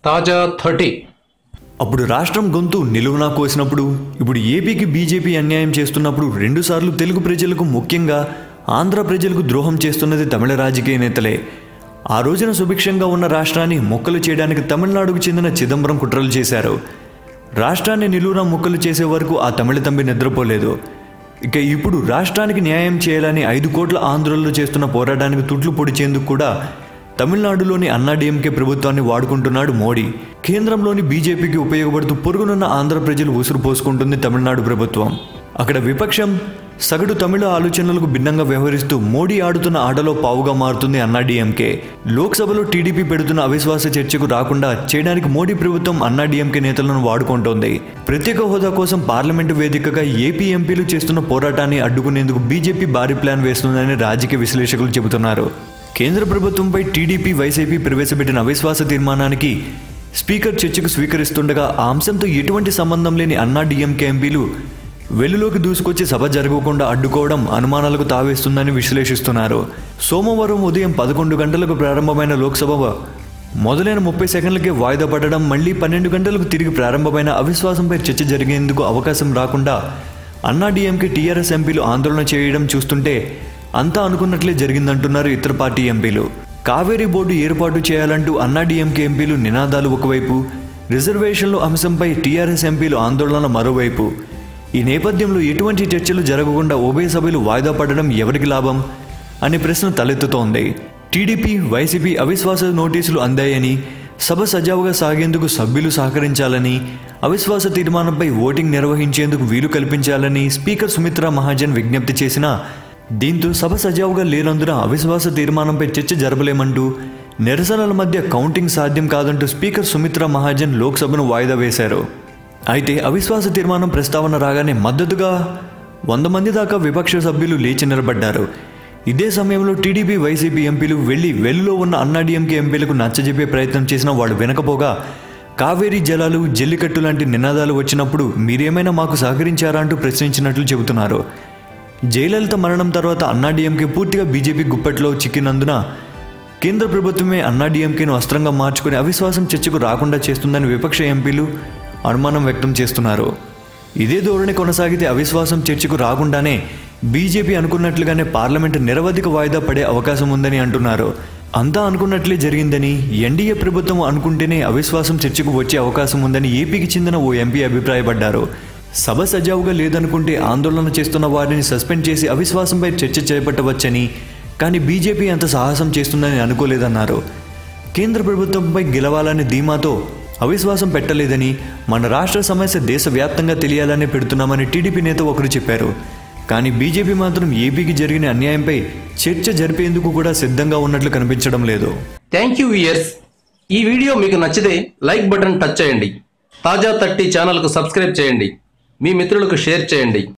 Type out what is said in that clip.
తాజా 30 అప్పుడు రాష్ట్రం గొంతు నిలువునా కోసినప్పుడు ఇప్పుడు ఏపీకి బీజేపీ అన్యాయం చేస్తున్నప్పుడు రెండుసార్లు తెలుగు ప్రజలకు ముఖ్యంగా ఆంధ్ర ప్రజలకు ద్రోహం చేస్తున్నది తమిళ రాజకీయ నేతలే. ఆ రోజున సుభిక్షంగా ఉన్న రాష్ట్రాన్ని ముక్కలు చేయడానికి తమిళనాడుకు చెందిన చిదంబరం కుట్రలు చేశారు. రాష్ట్రాన్ని నిలువునా ముక్కలు చేసే వరకు ఆ తమిళ తంబి నిద్రపోలేదు. ఇక ఇప్పుడు రాష్ట్రానికి న్యాయం చేయాలని 5 కోట్ల ఆంధ్రులు చేస్తున్న పోరాటానికి తుట్లు పొడిచేందుకు కూడా తమిళనాడులోని అన్నాడీఎంకే ప్రభుత్వాన్ని వాడుకుంటున్నాడు మోడీ. కేంద్రంలోని బీజేపీకి ఉపయోగపడుతూ పొరుగునున్న ఆంధ్ర ప్రజలు ఉసురు పోసుకుంటుంది తమిళనాడు ప్రభుత్వం. అక్కడ విపక్షం సగటు తమిళ ఆలోచనలకు భిన్నంగా వ్యవహరిస్తూ మోడీ ఆడుతున్న ఆటలో పావుగా మారుతుంది అన్నాడీఎంకే. లోక్సభలో టీడీపీ పెడుతున్న అవిశ్వాస చర్చకు రాకుండా చేయడానికి మోడీ ప్రభుత్వం అన్నాడీఎంకే నేతలను వాడుకుంటోంది. ప్రత్యేక హోదా కోసం పార్లమెంటు వేదికగా ఏపీ ఎంపీలు చేస్తున్న పోరాటాన్ని అడ్డుకునేందుకు బీజేపీ భారీ ప్లాన్ వేస్తుందని రాజకీయ విశ్లేషకులు చెబుతున్నారు. కేంద్ర ప్రభుత్వంపై టీడీపీ వైసీపీ ప్రవేశపెట్టిన అవిశ్వాస తీర్మానానికి స్పీకర్ చర్చకు స్వీకరిస్తుండగా ఆ అంశంతో ఎటువంటి సంబంధం లేని అన్నాడీఎంకే ఎంపీలు వెలులోకి దూసుకొచ్చి సభ జరగకుండా అడ్డుకోవడం అనుమానాలకు తావేస్తుందని విశ్లేషిస్తున్నారు. సోమవారం ఉదయం 11 గంటలకు ప్రారంభమైన లోక్సభ మొదలైన 30 సెకండ్లకే వాయిదా పడడం, మళ్లీ 12 గంటలకు తిరిగి ప్రారంభమైన అవిశ్వాసంపై చర్చ జరిగేందుకు అవకాశం రాకుండా అన్నాడీఎంకే టీఆర్ఎస్ ఎంపీలు ఆందోళన చేయడం చూస్తుంటే అంతా అనుకున్నట్లే జరిగిందంటున్నారు ఇతర పార్టీ ఎంపీలు. కావేరీ బోర్డు ఏర్పాటు చేయాలంటూ అన్నాడీఎంకే ఎంపీలు నినాదాలు ఒకవైపు, రిజర్వేషన్ల అంశంపై టీఆర్ఎస్ ఎంపీలు ఆందోళన మరోవైపు. ఈ నేపథ్యంలో ఎటువంటి చర్చలు జరగకుండా ఉభయ సభలు వాయిదా పడడం ఎవరికి లాభం అనే ప్రశ్న తలెత్తుతోంది. టీడీపీ వైసీపీ అవిశ్వాస నోటీసులు అందాయని, సభ సజావుగా సాగేందుకు సభ్యులు సహకరించాలని, అవిశ్వాస తీర్మానంపై ఓటింగ్ నిర్వహించేందుకు వీలు కల్పించాలని స్పీకర్ సుమిత్రా మహాజన్ విజ్ఞప్తి చేసినా దీంతో సభ సజావుగా లేనందున అవిశ్వాస తీర్మానంపై చర్చ జరపలేమంటూ, నిరసనల మధ్య కౌంటింగ్ సాధ్యం కాదంటూ స్పీకర్ సుమిత్రా మహాజన్ లోక్సభను వాయిదా వేశారు. అయితే అవిశ్వాస తీర్మానం ప్రస్తావన రాగానే మద్దతుగా 100 మంది దాకా విపక్ష సభ్యులు లేచి నిలబడ్డారు. ఇదే సమయంలో టీడీపీ వైసీపీ ఎంపీలు వెల్లులో ఉన్న అన్నాడీఎంకే ఎంపీలకు నచ్చజెప్పే ప్రయత్నం చేసిన వాళ్ళు వెనకపోగా కావేరీ జలాలు, జల్లికట్టు లాంటి నినాదాలు వచ్చినప్పుడు మీరేమైనా మాకు సహకరించారా అంటూ ప్రశ్నించినట్లు చెబుతున్నారు. జయలలిత మరణం తర్వాత అన్నాడీఎంకే పూర్తిగా బీజేపీ గుప్పట్లో చిక్కినందున కేంద్ర ప్రభుత్వమే అన్నాడీఎంకేను అస్త్రంగా మార్చుకుని అవిశ్వాసం చర్చకు రాకుండా చేస్తుందని విపక్ష ఎంపీలు అనుమానం వ్యక్తం చేస్తున్నారు. ఇదే ధోరణి కొనసాగితే అవిశ్వాసం చర్చకు రాకుండానే బీజేపీ అనుకున్నట్లుగానే పార్లమెంటు నిరవధిక వాయిదా పడే అవకాశం ఉందని అంటున్నారు. అంతా అనుకున్నట్లే జరిగిందని, ఎన్డీఏ ప్రభుత్వం అనుకుంటేనే అవిశ్వాసం చర్చకు వచ్చే అవకాశం ఉందని ఏపీకి చెందిన ఓ ఎంపీ అభిప్రాయపడ్డారు. సభ సజావుగా లేదనుకుంటే ఆందోళన చేస్తున్న వారిని సస్పెండ్ చేసి అవిశ్వాసంపై చర్చ చేపట్టవచ్చని, కానీ బీజేపీ అంత సాహసం చేస్తుందని అనుకోలేదన్నారు. కేంద్ర ప్రభుత్వంపై గెలవాలనే ధీమాతో అవిశ్వాసం పెట్టలేదని, మన రాష్ట్ర సమస్య దేశవ్యాప్తంగా తెలియాలని పెడుతున్నామని టీడీపీ నేత ఒకరు చెప్పారు. కానీ బీజేపీ మాత్రం ఏపీకి జరిగిన అన్యాయంపై చర్చ జరిపేందుకు కూడా సిద్ధంగా ఉన్నట్లు కనిపించడం లేదు. Thank you viewers. ఈ వీడియో మీకు నచ్చితే లైక్ బటన్ టచ్ చేయండి. తాజా 30 ఛానల్కు సబ్స్క్రైబ్ చేయండి. మీ మిత్రులకు షేర్ చేయండి.